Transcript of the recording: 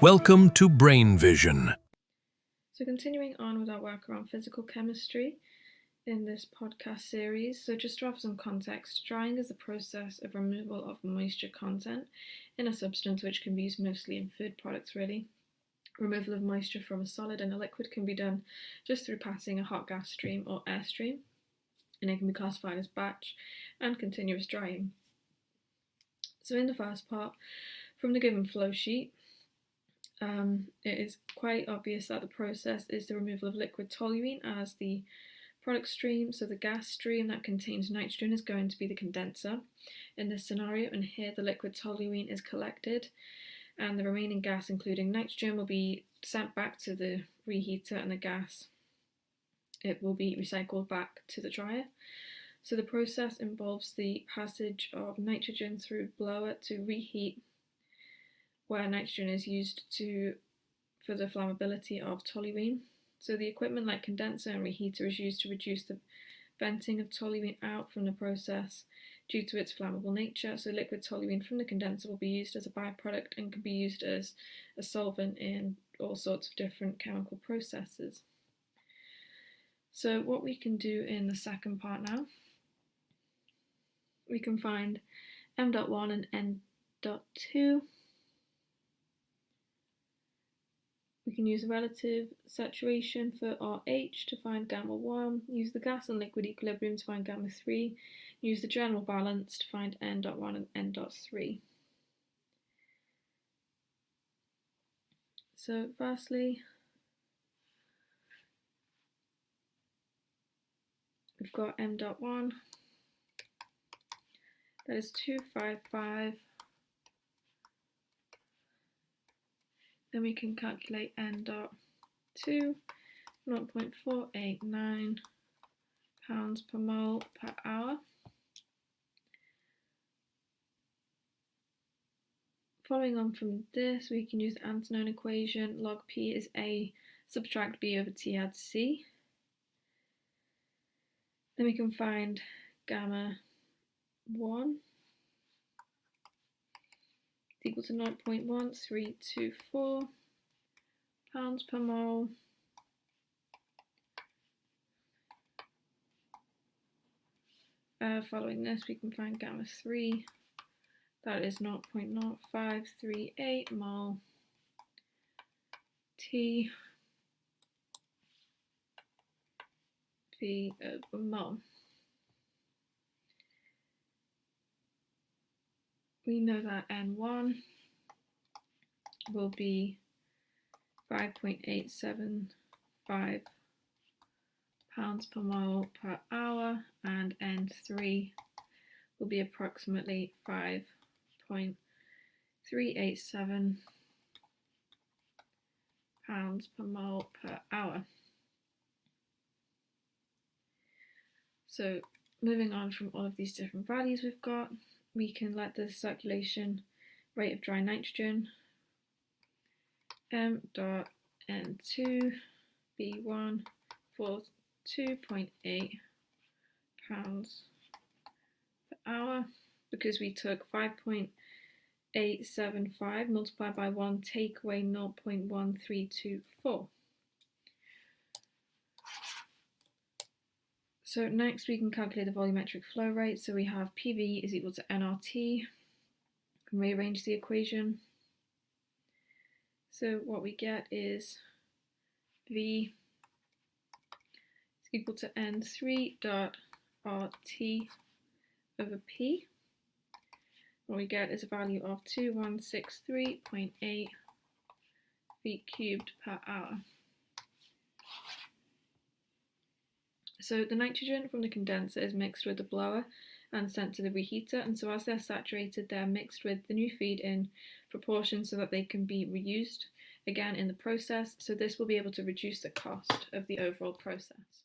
Welcome to Brain Vision. So continuing on with our work around physical chemistry in this podcast series, so just to have some context, drying is the process of removal of moisture content in a substance which can be used mostly in food products really. Removal of moisture from a solid and a liquid can be done just through passing a hot gas stream or airstream, and it can be classified as batch and continuous drying. So in the first part, from the given flow sheet, it is quite obvious that the process is the removal of liquid toluene as the product stream. So the gas stream that contains nitrogen is going to be the condenser in this scenario, and here the liquid toluene is collected, and the remaining gas, including nitrogen, will be sent back to the reheater, and the gas, it will be recycled back to the dryer. So the process involves the passage of nitrogen through blower to reheat, where nitrogen is used for the flammability of toluene. So the equipment like condenser and reheater is used to reduce the venting of toluene out from the process due to its flammable nature. So liquid toluene from the condenser will be used as a byproduct and can be used as a solvent in all sorts of different chemical processes. So what we can do in the second part now, we can find M.1 and N.2. We can use relative saturation for RH to find gamma 1, use the gas and liquid equilibrium to find gamma 3, use the general balance to find N.1 and N.3. So firstly, we've got M.1, that is 255. Then we can calculate N.2, 0.489 pounds per mole per hour. Following on from this, we can use the antinone equation. Log P is A subtract B over T add C. Then we can find gamma 1 equal to 0.1324 pounds per mole. Following this, we can find gamma 3, that is 0.0538 mole T V over mole. We know that N1 will be 5.875 pounds per mole per hour, and N3 will be approximately 5.387 pounds per mole per hour. So moving on from all of these different values we've got, we can let the circulation rate of dry nitrogen M.N2 be 1 for 2.8 pounds per hour, because we took 5.875 multiplied by 1, take away 0.1324. So next we can calculate the volumetric flow rate. So we have PV is equal to nRT. And rearrange the equation. So what we get is V is equal to N3 dot RT over P. What we get is a value of 2163.8 feet cubed per hour. So the nitrogen from the condenser is mixed with the blower and sent to the reheater, and so as they're saturated, they're mixed with the new feed in proportion so that they can be reused again in the process. So this will be able to reduce the cost of the overall process.